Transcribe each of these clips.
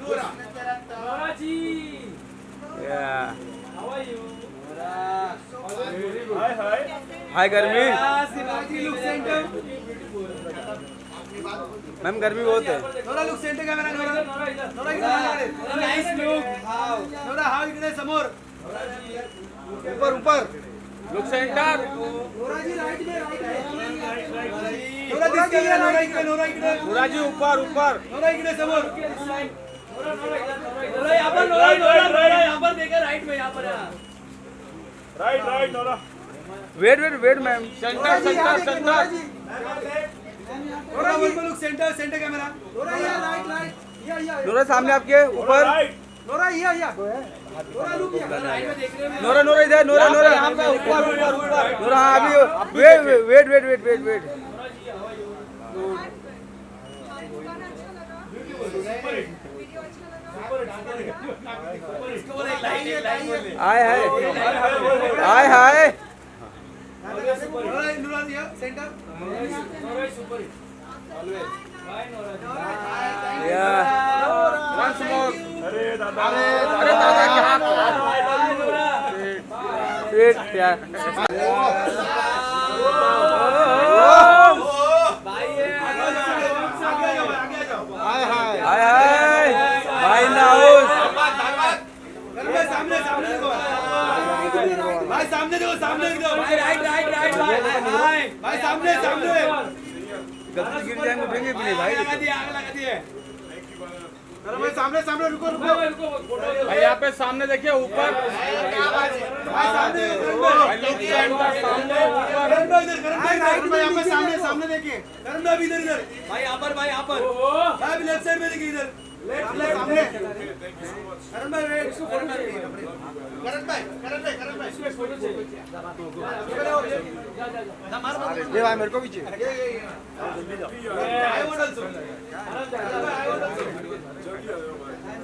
Nora ji how are you hi गर्मी Shivaji look center ma'am गर्मी बहुत है Nora look center camera Nora इकडे नाइस लुक नोरा हाव इकडे समोर ऊपर ऊपर look center Nora ji right में नोरा दिसते का नोरा इकडे नोरा जी ऊपर ऊपर नोरा इकडे समोर नोरा यहाँ पर नोरा यहाँ पर देखा राइट में यहाँ पर right Nora wait ma'am center Nora look centre camera Nora यहाँ राइट नोरा सामने आपके ऊपर नोरा यहाँ नोरा लुक यहाँ राइट में देख रहे हो नोरा इधर नोरा यहाँ पे ऊपर नोरा अभी wait hi Nora centre super once more अरे दादा वेट यार हाय भाई नाउस भाई सामने देखो भाई राइट भाई सामने गलती गिर जाएंगे उठेंगे भी नहीं भाई आग लगा दिए अरे भाई सामने रुको भाई यहाँ पे सामने देखिए ऊपर भाई सामने सामने देखिए करण भाई इधर भाई यहाँ पर भाई लेफ्ट साइड में देखिए इधर लेफ्ट सामने करण भाई वेट इसको फोटो चाहिए करण भाई इसको फोटो चाहिए ये भाई मेरे को भी चाहिए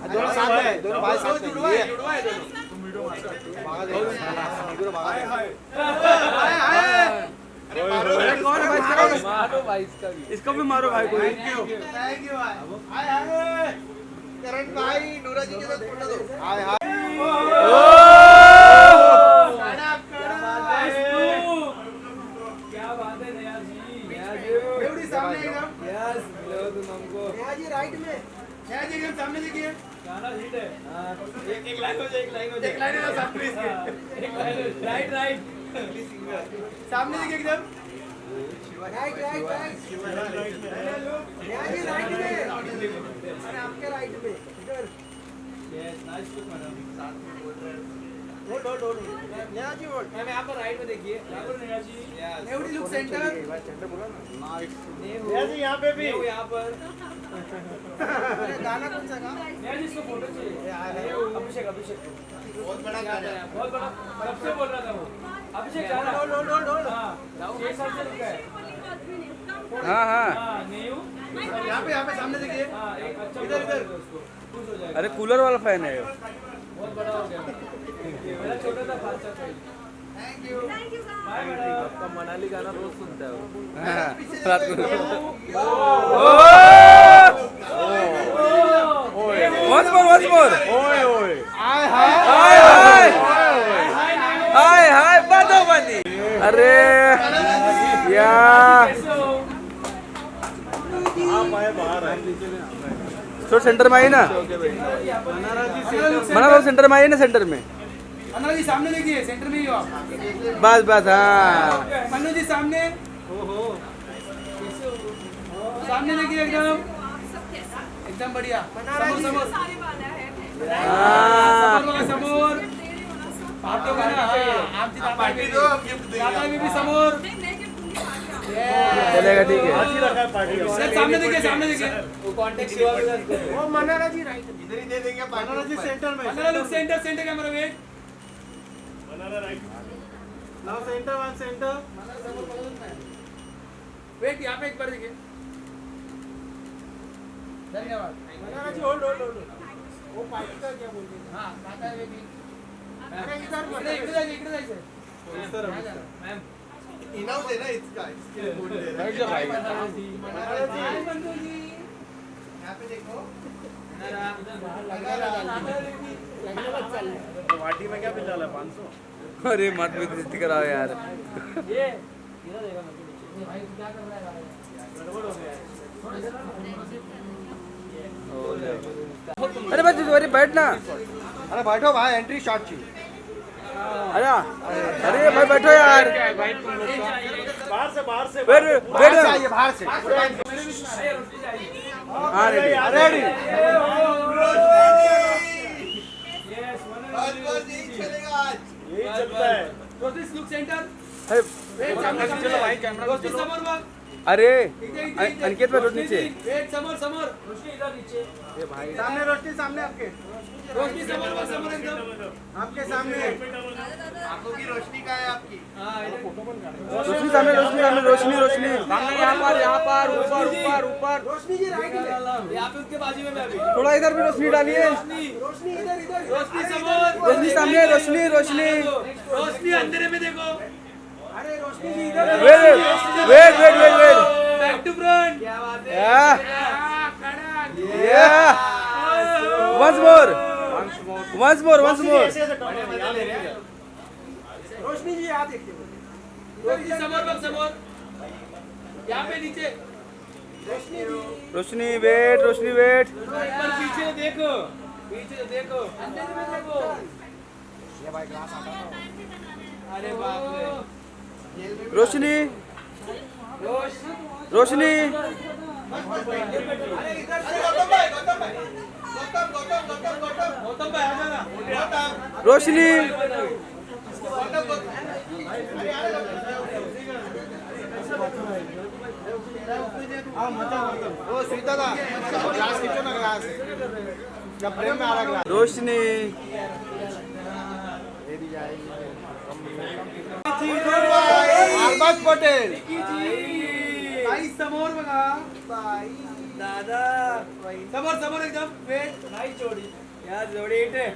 दोनों साथ में दोनों भाई साथ में जुड़वा है अरे कौन है भाई मारो भाई इसका भी मारो भाई कोई थैंक यू भाई करण भाई नूरा जी के साथ फोटो दो क्या बात है नया जी सामने एकदम यस लो तुम हमको नया जी राइट में नया जी एकदम सामने देखिए गाना हिट है एक लाइन हो जाए सामने इसके राइट सामने देखिए एकदम राइट नया जी राइट में अरे आपके राइट में इधर यस नाइस टू मैडम साथ में बोल रहे हैं होल्ड नया जी होल्ड मैम यहाँ पर राइट में देखिए यहाँ पर नया जी नेवडी लुक सेंटर बोला ना नाइस नया जी यहाँ पे भी यहाँ पर गाना कौन सा गा नया जी इसको फोटो चाहिए अभिषेक बहुत बड़ा कब से बोल रहा था वो अभिषेक गाना होल्ड हां 6 साल से रुका है हाँ न्यू यहाँ पे सामने देखिए इधर खुश हो जाएगा अरे कूलर वाला फैन है बहुत बड़ा हो गया मेरा छोटा था fast thank you bye madam आपका मनाली गाना रोज सुनता है रात को once more ओए हाय बंदी अरे यार तो सेंटर में आई ना मना बाबू सेंटर में आई ना सेंटर में मन्नू जी सामने देखिए सेंटर में ही हो आप बस हाँ मन्नू जी सामने सामने देखिए एकदम बढ़िया समोर समोर आप तो गाना आप पार्टी दो गिफ्ट देंगे भी समोर चलेगा ठीक है सामने देखिए वो कांटेक्ट वो मनारा जी राइट इधर ही दे देंगे मनारा जी सेंटर में Manara look centre camera wait Manara right now center one center Manara समोर पकड़ में वेट यहां पे एक बार देखिए धन्यवाद मनारा जी होल्ड वो पार्टी का क्या बोलते हैं हां माता है बेबी अरे इधर जाइए इस तरफ मैम इनाउ देना इसका इसके बोल दे बैठ जा भाई मनारा जी यहां पे देखो मनारा वाटी में क्या बिल डाला 500? अरे मत बेइज्जती कराओ यार। अरे भाई अरे बैठ ना। अरे बैठो भाई, एंट्री शॉट चाहिए। अरे अरे भाई बैठो यार। बाहर से बाहर बैठ से आइए, बाहर से। हाँ रेडी। रेडी। यही चलता है। अरे अंकित भाई रोड नीचे। सामने रोशनी, सामने आपके आपके सामने आंखों की रोशनी का है आपकी। रोशनी सामने, रोशनी सामने, रोशनी रोशनी सामने। यहाँ पर ऊपर ऊपर ऊपर। रोशनी जी राइट में। यहाँ पे उसके बाजू में मैं अभी। थोड़ा इधर भी रोशनी डालिए। रोशनी इधर इधर। रोशनी समोर। रोशनी सामने, रोशनी रोशनी। रोशनी अंधेरे में देखो। अरे रोशनी जी इधर। Wait wait wait wait wait. Back to front. क्या बात है? Yeah. Once more. Once more. रोशनी जी यहाँ देखिए। रोशनी समोर। यहाँ पे नीचे। रोशनी वेट, रोशनी वेट। पर पीछे देखो। अंधेरे में देखो। अरे बाप रे। रोशनी रोशनी। गौतम भाई आ जाना। रोशनी ओ सीता दा ग्लास खींचो ना, ग्लास जब फ्रेम में आ रहा ग्लास। रोशनी अरबाज पटेल। भाई समोर बघा। दादा समोर एकदम वेट नाही जोडी यार, जोडी इथे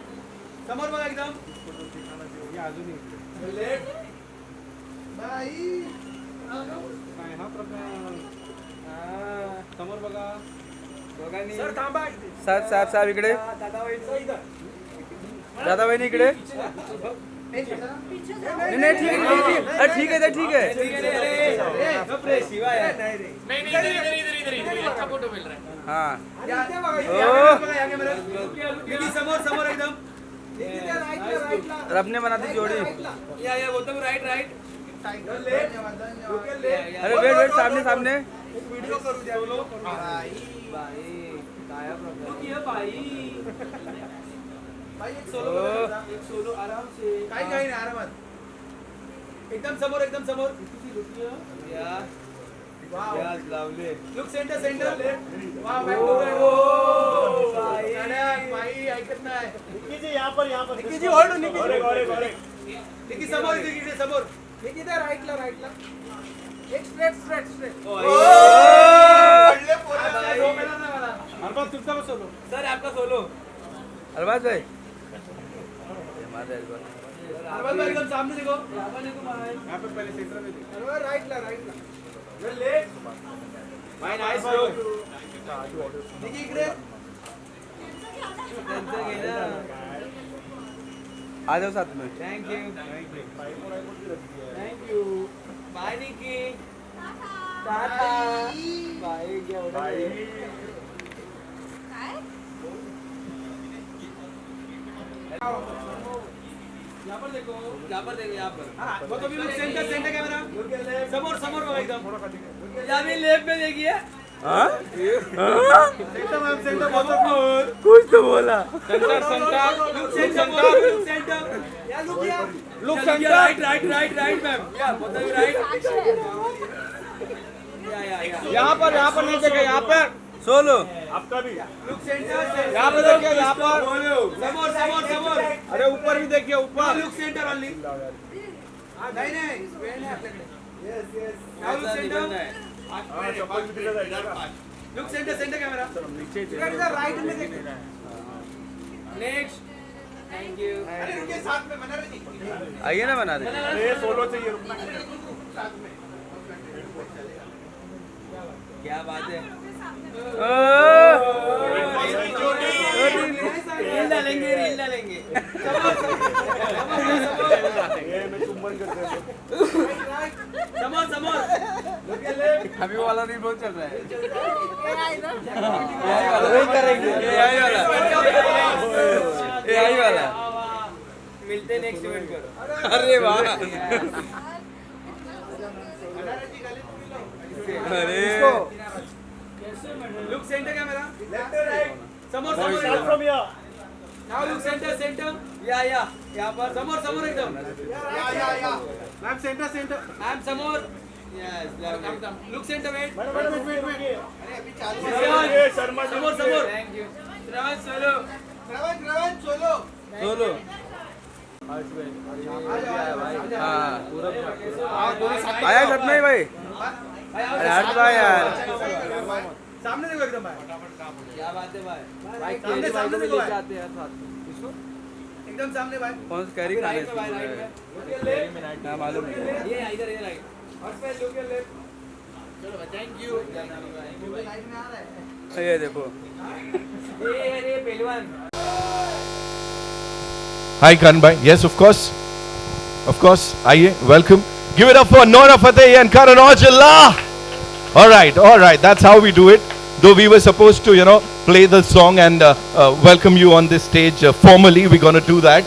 समोर बघा एकदम। लेट भाई समोर बघा। सर थांबा। साहेब इकडे। दादा वहिनी इकडे। नहीं ठीक है ठीक है। अच्छा फोटो मिल रहा है। हाँ समोर एकदम। रब ने बना दी जोड़ी। या गौतम राइट। अरे वेट सामने। वीडियो करू द्या लोग। भाई एक सोलो आराम से। काही नाही आरामात। एकदम समोर। लावले। Look centre left. वाह भाई ऐकत नाही। निकी यहाँ पर निकी जी होल्ड। निकी समोर निकी इधर राइटला एक स्ट्रेट। अरबाज तुमचा सोलो। सर आपका सोलो। अरबाज भाई अरबाज भाई एकदम सामने देखो। यहाँ पे पहले सेंटर में देखो। अरबाज राइटला लेट भाई नाइस ब्रो। निकी इकडे आ जाओ साथ में। Thank you bye Nikki. Tata bye. यहाँ पर देखो। वो तो भी सेंटर कैमरा। समोर बघा एकदम। यहाँ भी लेफ्ट में देखिए। कुछ तो बोला। Centre look centre right ma'am. यहाँ पर नहीं देखे। यहाँ पर सोलो आपका भी लुक सेंटर। यहाँ पे देखिए। यहाँ पर समोर। अरे ऊपर भी देखिए। ऊपर लुक सेंटर ओनली। नहीं वेळ नाही आपल्याकडे। Look centre. Look centre camera. Right में देखिए। नेक्स्ट। Thank you. अरे उनके साथ में बना रही। आइए ना बना दे। अरे सोलो चाहिए रुकना। साथ में क्या बात है। समोर अभी वाला नहीं बहुत चल रहा है AI वाला मिलते नेक्स्ट इवेंट पर अरे वाह अरे look centre camera left to right समोर from here now look centre या यहाँ पर समोर एकदम मैम सेंटर सेंटर मैम समोर yes look centre wait Sharma समोर thank you Shravan solo solo आया छत में भाई हट भाई यार सामने देखो एकदम भाई क्या बात है भाई सामने देखो भाई आते हैं साथ एकदम सामने भाई कौन सा कैरी खाने राइट में भाई राइट में हाँ मालूम है ये इधर राइट और पे लुक लेफ्ट चलो थैंक यू ये देखो ये पहलवान Hi Karan bhai. Yes, of course. Of course. Aye, welcome. Give it up for Nora Fateh and Karan Aujla. All right. That's how we do it. Though we were supposed to, play the song and welcome you on this stage formally. We're going to do that.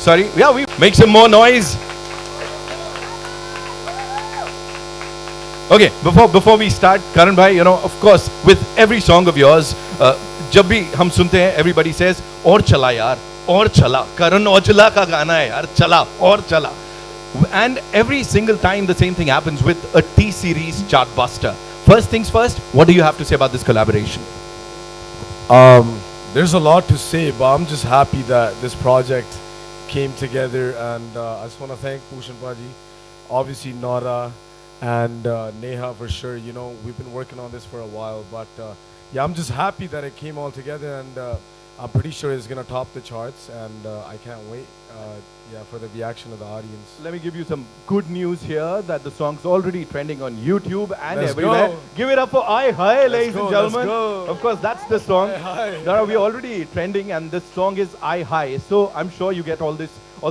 Sorry. Yeah, we make some more noise. Okay, before we start, Karan bhai, of course, with every song of yours, जब भी हम सुनते हैं, everybody says, और चला यार, और चला. Karan Aujla का गाना है यार, चला, और चला. And every single time the same thing happens with a T-series chartbuster. First things first, what do you have to say about this collaboration? There's a lot to say, but I'm just happy that this project came together, and I just want to thank Bhushan Paji, obviously Nora, and Neha for sure. We've been working on this for a while, but yeah, I'm just happy that it came all together, and I'm pretty sure it's gonna top the charts, and I can't wait. For the reaction of the audience. Let me give you some good news here that the song's already trending on YouTube and Let's everywhere. go. Give it up for I Hi, ladies and go, gentlemen. let's go. Of course, that's the song. Hi. Now we're already trending, and this song is I Hi. So I'm sure you get all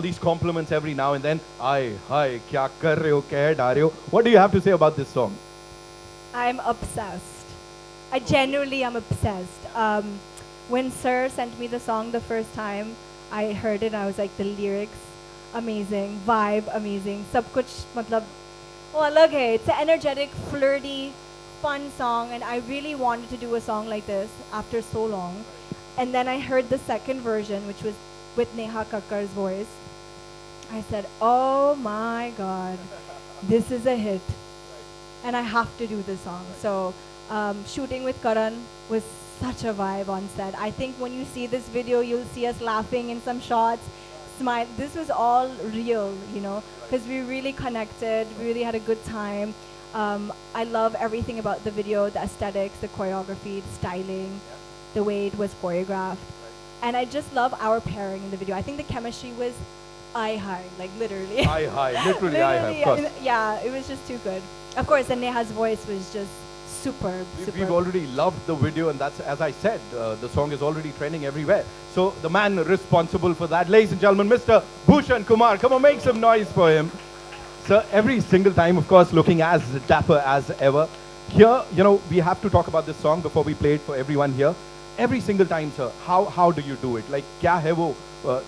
these compliments every now and then. I Hi, kya kar rahe ho, keh da rahe ho. What do you have to say about this song? I'm obsessed. I genuinely am obsessed. When Sir sent me the song the first time, I heard it and I was like, the lyrics, amazing, vibe, amazing. Sab kuch, matlab, wo alag hai. It's an energetic, flirty, fun song, and I really wanted to do a song like this after so long. And then I heard the second version, which was with Neha Kakkar's voice. I said, oh my God, this is a hit. And I have to do this song. So shooting with Karan was such a vibe on set. I think when you see this video, you'll see us laughing in some shots, smile. This was all real, because we really connected, we really had a good time. I love everything about the video, the aesthetics, the choreography, the styling, the way it was choreographed. And I just love our pairing in the video. I think the chemistry was eye-high, like literally. I Hi, literally I Hi, of course. Yeah, it was just too good. Of course, and Neha's voice was just superb. We've already loved the video, and that's, as I said, the song is already trending everywhere. So the man responsible for that, ladies and gentlemen, Mr. Bhushan Kumar. Come on, make some noise for him. So every single time, of course, looking as dapper as ever. Here, we have to talk about this song before we play it for everyone here. Every single time, sir, how do you do it? Like, kya hai wo,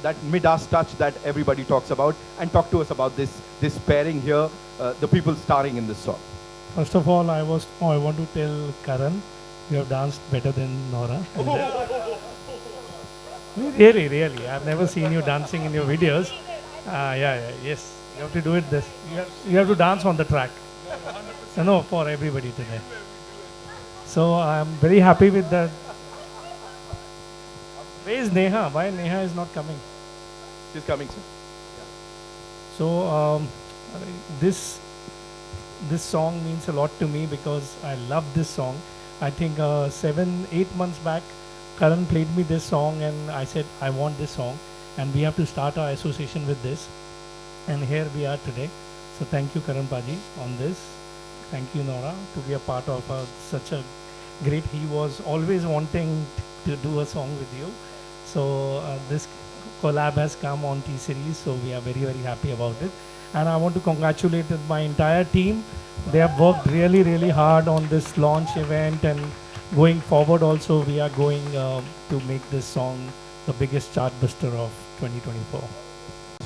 that Midas touch that everybody talks about? And talk to us about this pairing here, the people starring in this song. First of all, I want to tell Karan, you have danced better than Nora. Really, I've never seen you dancing in your videos. Yes, you have to do it you have to dance on the track. No, for everybody today. So I'm very happy with that. Where is Neha? Why Neha is not coming? She's coming, sir. So this song means a lot to me because I love this song. I think 7-8 months back, Karan played me this song and I said, I want this song and we have to start our association with this. And here we are today. So thank you, Karan Paji, on this. Thank you, Nora, to be a part of such a great. He was always wanting to do a song with you. So this collab has come on T Series, so we are very very happy about it. And I want to congratulate my entire team. They have worked really really hard on this launch event, and going forward also we are going to make this song the biggest chart buster of 2024.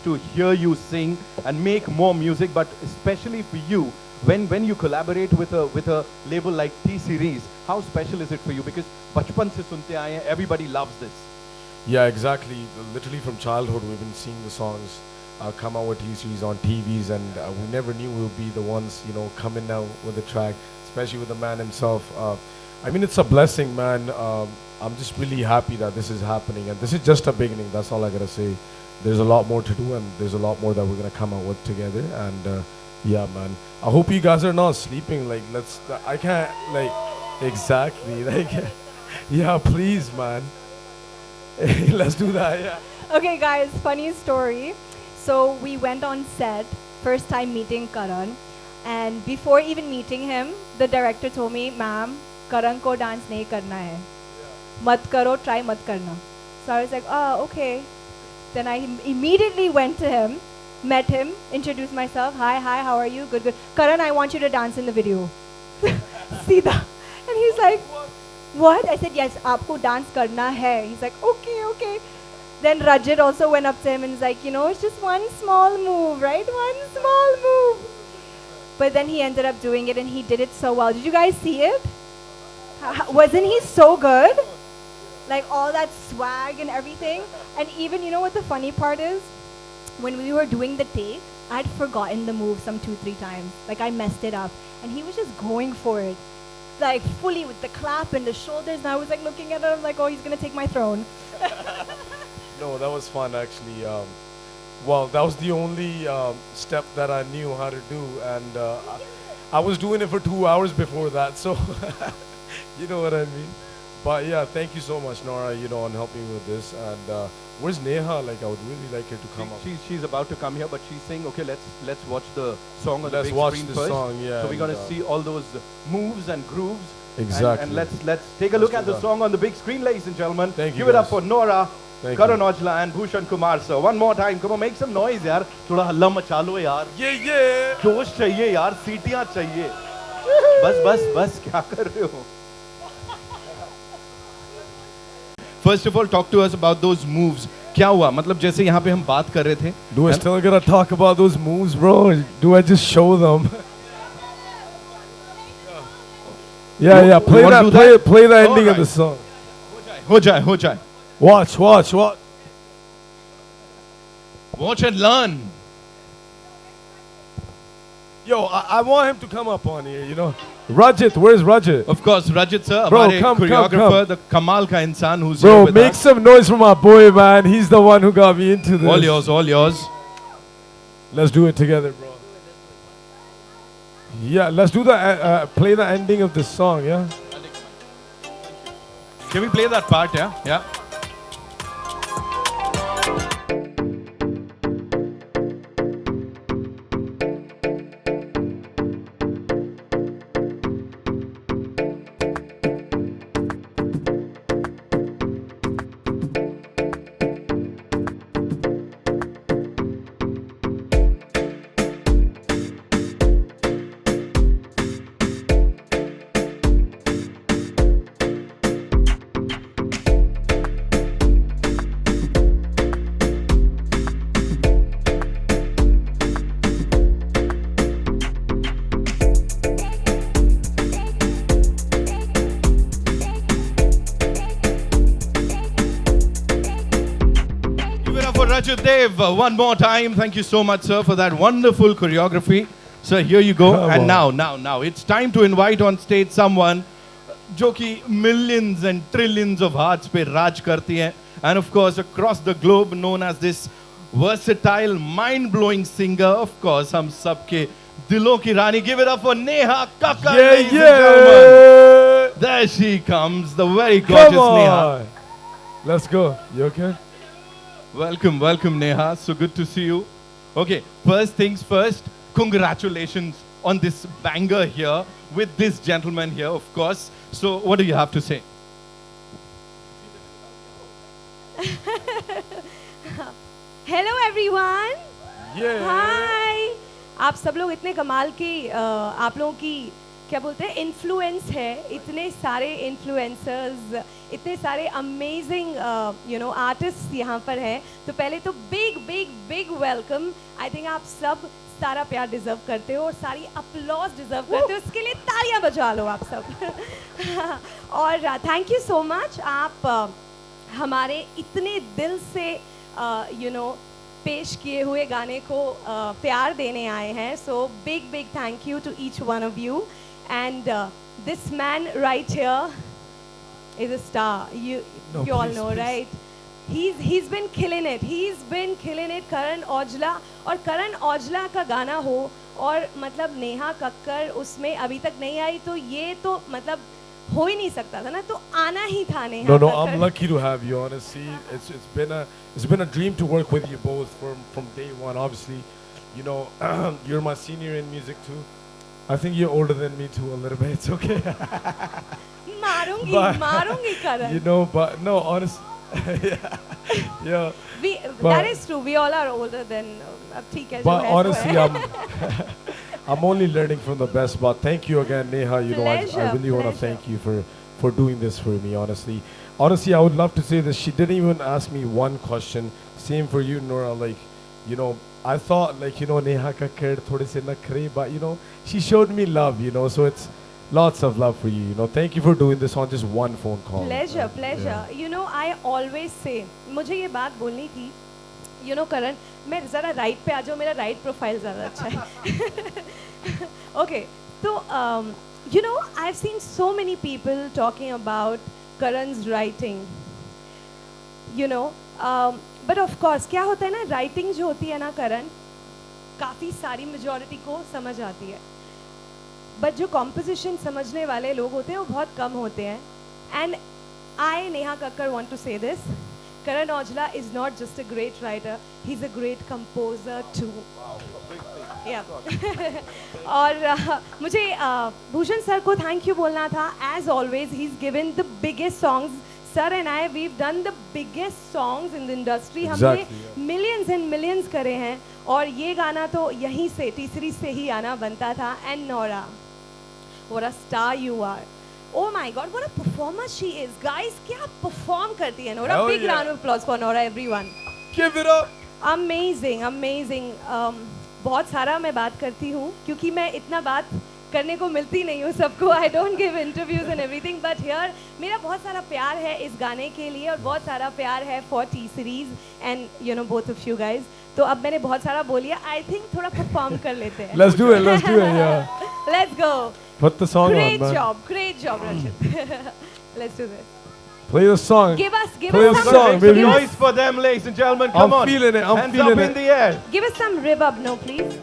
To hear you sing and make more music, but especially for you, when you collaborate with a label like T Series, how special is it for you? Because bachpan se sunte aaye hain, everybody loves this. Yeah, exactly. Literally from childhood, we've been seeing the songs come out with T-Series on TVs, and we never knew we would be the ones, you know, coming out with the track, especially with the man himself. I mean, it's a blessing, man. I'm just really happy that this is happening, and this is just a beginning. That's all I gotta say. There's a lot more to do, and there's a lot more that we're gonna come out with together. And yeah, man. I hope you guys are not sleeping. Like, I can't, like, exactly. Like, yeah, please, man. Let's do that, yeah. Okay, guys, funny story. So we went on set, first time meeting Karan, and before even meeting him, the director told me, "Ma'am, Karan ko dance nahi karna hai. Mat karo, try mat karna." So I was like, "Oh, okay." Then I immediately went to him, met him, introduced myself. "Hi, how are you? Good. Karan, I want you to dance in the video." Sida. And he's like, "What?" I said, "Yes, aapko dance karna hai." He's like, okay. Then Rajit also went up to him and was like, it's just one small move, right? One small move. But then he ended up doing it, and he did it so well. Did you guys see it? Wasn't he so good? Like all that swag and everything. And even, you know what the funny part is? When we were doing the take, I'd forgotten the move some 2-3 times. Like I messed it up. And he was just going for it. Like fully with the clap and the shoulders. And I was like looking at him like, oh, he's going to take my throne. No, that was fun actually. Well, that was the only step that I knew how to do, and I was doing it for 2 hours before that, so you know what I mean. But yeah, thank you so much, Nora, on helping me with this. And where's Neha? Like, I would really like her to come up. She's about to come here, but she's saying, okay, let's watch the song on the Let's big watch screen the first. song, yeah. So we're gonna see all those moves and grooves. Exactly. And let's take a look at the song on the big screen, ladies and gentlemen. Thank you, Give it up guys. for Nora, Thank Karan you. Aujla and Bhushan Kumar, sir. One more time. Come on, make some noise, yaar. थोड़ा हल्ला मचा लो यार. Yeah. जोश चाहिए यार, सीटियां चाहिए. बस क्या कर रहे हो? First of all, talk to us about those moves. क्या हुआ? मतलब जैसे यहाँ पे हम बात कर रहे थे. Do I still gotta talk about those moves, bro? Do I just show them? Yeah. Play wanna do that. that? Play the ending of Alright. the song. हो जाए. Watch. Watch and learn. Yo, I want him to come up on here. Rajit, where's Rajit? Of course, Rajit sir, Bro, हमारे come. choreographer, the Kamal ka insan who's here Bro, with make us. some noise for my boy, man. He's the one who got me into this. All yours. Let's do it together, bro. Yeah, let's do the play the ending of this song, yeah? Can we play that part, yeah? Yeah. Rajat Dev, one more time. Thank you so much, sir, for that wonderful choreography. Sir, here you go. Come And now, it's time to invite on stage someone जो कि millions and trillions of hearts पे राज करती हैं. And of course, across the globe, known as this versatile, mind-blowing singer. Of course, हम सबके दिलों की रानी. Give it up for Neha Kakkar, ladies and gentlemen. There she comes, the very gorgeous Come on. Neha. Let's go. You okay? Welcome, Neha. So good to see you. Okay, first things first, congratulations on this banger here with this gentleman here, of course. So, what do you have to say? Hello everyone, Yeah. हाय। आप सब लोग इतने कमाल के आप लोगों की क्या बोलते हैं इन्फ्लुएंस है, इतने सारे इन्फ्लुएंसर्स, इतने सारे अमेजिंग आर्टिस्ट यहाँ पर हैं। तो पहले तो big big big welcome. I think आप सब सारा प्यार डिजर्व करते हो और सारी अपलॉज डिजर्व करते हो, इसके लिए तालियां बजा लो आप सब। और थैंक यू सो मच, आप हमारे इतने दिल से पेश किए हुए गाने को प्यार देने आए हैं। So big big thank you to each one of you. And this man right here is a star, No, you all please, know, please. right? He's been killing it. He's been killing it. Karan Aujla, और करण औजला का गाना हो और मतलब नेहा कक्कर उसमें अभी तक नहीं आई, तो ये तो मतलब हो ही नहीं सकता था ना, तो आना ही था Neha No, Kakkar. I'm lucky to have you. Honestly, it's been a dream to work with you both from day one. Obviously, you know, you're my senior in music too. I think you're older than me too a little bit. It's okay. मारूंगी But- मारूंगी करण। You know, but no, honestly, yeah. That is true. We all are older than अब ठीक है जो But है सो honestly, है। I'm only learning from the best. But thank you again, Neha. You know, I Pleasure, really want to pleasure. thank you for doing this for me. Honestly, I would love to say this. She didn't even ask me one question. Same for you, Nora. Like, you know, I thought like Neha Kakkar thode se nakhre, but she showed me love. So it's lots of love for you. Thank you for doing this on just one phone call. Pleasure Yeah. Pleasure. You know I always say, मुझे ये बात बोलनी थी, करण मैं ज़रा right पे आ जाऊँ, मेरा राइट प्रोफाइल ज़्यादा अच्छा है। ओके, तो I have seen so many people talking about Karan's writing, but of course क्या होता है ना, राइटिंग जो होती है ना करण, काफ़ी सारी मेजॉरिटी को समझ आती है, बट जो कॉम्पोजिशन समझने वाले लोग होते हैं वो बहुत कम होते हैं। And I Neha Kakkar want to say this, Karan Aujla is not just a great writer, he is a great composer too. और मुझे भूषण सर को थैंक यू बोलना था। As always he is given the biggest songs. Sir and I we've done the biggest songs in the industry. हमने Exactly, yeah. Millions and millions करे हैं, और ये गाना तो यहीं से तीसरी से ही आना बनता था। And Nora, what a star you are. Oh my God, what a performer she is. Guys, क्या perform करती है Nora? Hell Big yeah. round of applause for Nora, everyone. Give it up. Amazing, amazing. बहुत सारा मैं बात करती हूँ क्योंकि मैं इतना बात करने को मिलती नहीं हूँ सबको। I don't give interviews and everything, but here मेरा बहुत सारा प्यार है इस गाने के लिए, और बहुत सारा प्यार है for T series and both of you guys. तो अब मैंने बहुत सारा बोलिया, आई थिंक थोड़ा परफॉर्म कर लेते हैं। Let's do it, yeah. Let's go. Put the song Great on, man. job, Rachit. Let's do this. Play the song. Give us Play a some song, Make some baby. noise for them, ladies and gentlemen. Come I'm on. feeling it, I'm Hands feeling up it. in the air. Give us some reverb, no, please.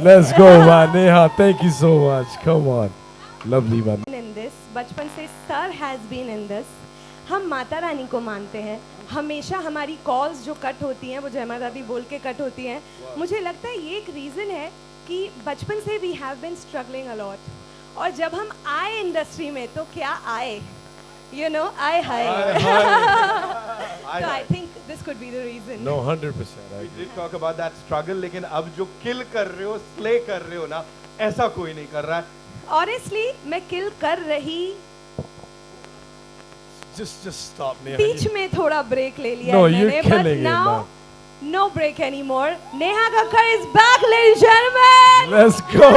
Let's go, man. Neha, thank you so much. Come on. Lovely, man. in this बचपन से sir has been in this. हम माता रानी को मानते हैं. हमेशा हमारी calls जो कट होती हैं वो जयमा दादी बोल के कट होती हैं. मुझे लगता है ये एक रीज़न है कि बचपन से we have been struggling a lot. और जब हम आए इंडस्ट्री में तो क्या आए, यू नो, आए हाय. So I think this could be the reason. No, 100%. I We agree. did talk about that struggle, लेकिन अब जो kill कर रहे हो, slay कर रहे हो ना, ऐसा कोई नहीं कर रहा है. Honestly, मैं किल कर रही. Just stop, Neha. बीच में थोड़ा ब्रेक ले लिया No, है you're मैंने, but killing it, now man. no break anymore. Neha Kakkar is back, ladies and gentlemen. Let's go.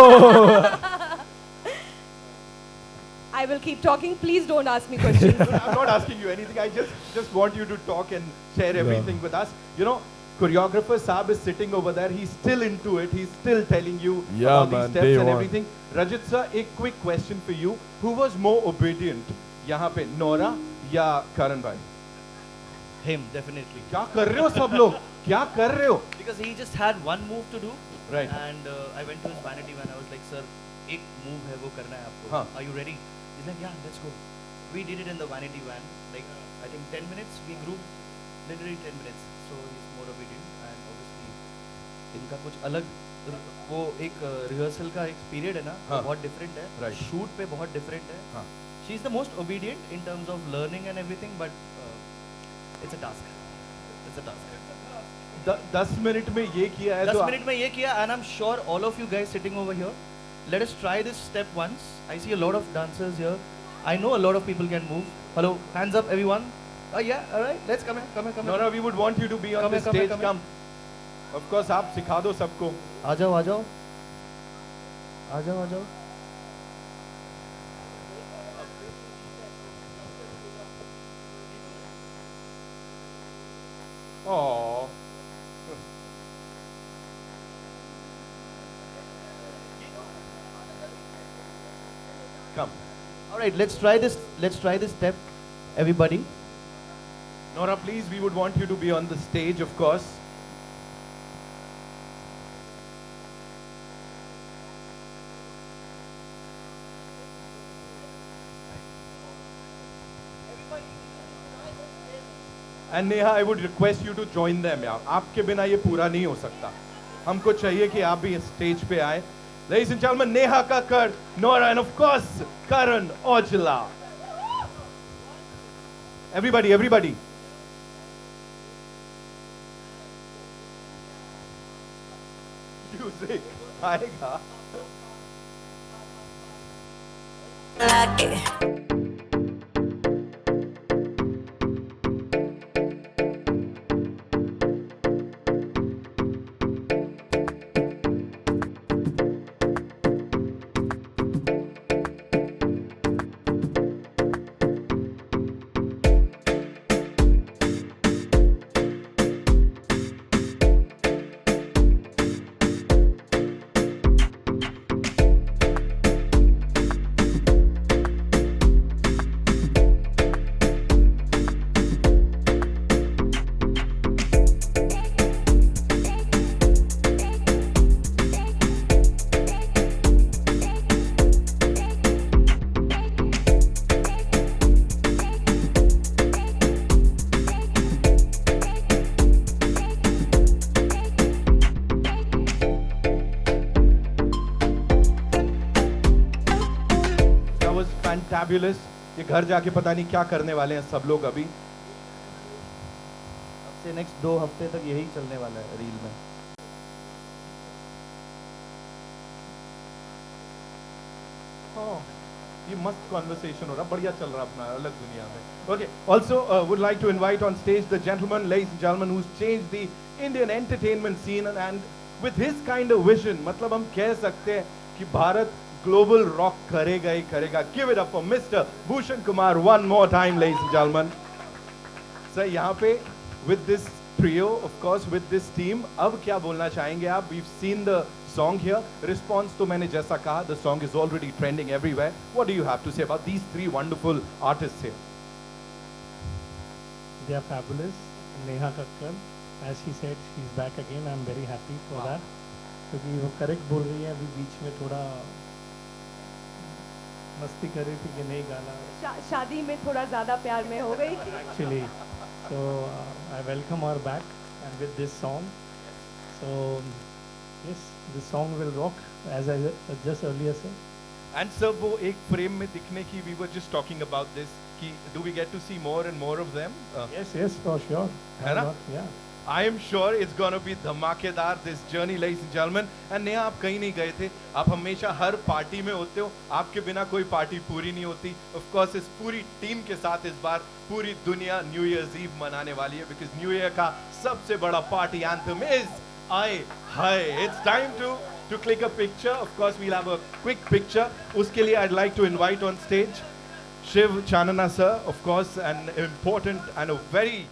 I will keep talking. Please don't ask me questions. I'm not asking you anything. I just want you to talk and share everything with us. You know, choreographer Saab is sitting over there. He's still into it. He's still telling you Yeah, about man, these steps day and one. everything. Rajat sir, a quick question for you. Who was more obedient? यहाँ पे Nora या Karan bhai? Him, definitely. क्या कर रहे हो सब लोग? क्या कर रहे हो? Because he just had one move to do. Right. And I went to his vanity van. I was like, sir, एक move है वो करना है आपको. हाँ. Are you ready? He's like, yeah, let's go. We did it in the vanity van. Like, I think 10 minutes. We grew literally 10 minutes. So he's more obedient. And obviously, इनका कुछ अलग वो एक रिहर्सल का एक पीरियड है ना, हाँ. बहुत डिफरेंट है. Right. शूट पे बहुत डिफरेंट है. हाँ. She is the most obedient in terms of learning and everything, but it's a task. It's a task. 10 minute में ये किया है 10 तो मिनट में ये किया, and I'm sure all of you guys sitting over here, let us try this step once. I see a lot of dancers here. I know a lot of people can move. Hello, hands up everyone. Oh yeah, all right, let's come here. Nora, we would want you to be on Come the here, come here, stage. come Come. Of course, आप सिखा दो सबको. आ जाओ आ जाओ आ जाओ आ जाओ. Oh. Come. All right, let's try this. Let's try this step, everybody. Nora, please, we would want you to be on the stage, of course. And Neha, I would request you to join them. यार, आपके बिना ये पूरा नहीं हो सकता. हमको चाहिए कि आप भी इस स्टेज पे आए. Ladies and gentlemen, Neha Kakkar, Nora, and of course, Karan Aujla. Everybody, everybody. Music आएगा. Fabulous. ये घर जाके पता नहीं क्या करने वाले हैं सब लोग अभी. अब से नेक्स्ट 2 हफ्ते तक यही चलने वाला है रील में. ये मस्त कॉन्वर्सेशन हो रहा, बढ़िया चल रहा अपना अलग दुनिया में. Okay. Also, would like to invite on stage the gentleman, ladies and gentlemen, who's changed the Indian entertainment scene and with his kind of vision, मतलब हम कह सकते हैं कि भारत global rock करेगा ही करेगा. Give it up for Mr. Bhushan Kumar one more time, ladies and gentlemen. Sir, यहाँ पे with this trio, of course, with this team, अब क्या बोलना चाहेंगे आप? We've seen the song here. Response तो मैंने जैसा कहा, the song is already trending everywhere. What do you have to say about these 3 wonderful artists here? They are fabulous. Neha Kakkar, as she said, she's back again. I'm very happy for that. क्योंकि वो correct बोल रही है, अभी बीच में थोड़ा मस्ती कर रही थी कि नहीं गाना शादी में थोड़ा ज़्यादा प्यार में हो गई actually. So I welcome her back and with this song. So yes, this song will rock as I just earlier said. And sir, वो एक frame में दिखने की, we were just talking about this, कि do we get to see more and more of them? Yes, for sure. है ना? Yeah. I am sure it's gonna be धमाकेदार this journey, ladies and gentlemen. And Neha, आप कहीं नहीं गए थे, आप हमेशा हर पार्टी में होते हो, आपके बिना कोई पार्टी पूरी नहीं होती. Of course, इस पूरी टीम के साथ इस बार पूरी दुनिया न्यू ईयर्स ईव मनाने वाली है, because न्यू ईयर का सबसे बड़ा पार्टी एंथम is आए हाय. It's time to click a picture. Of course, we'll have a quick picture. उसके लिए I'd like to invite on stage Shiv Chanana sir, of course, an important and a very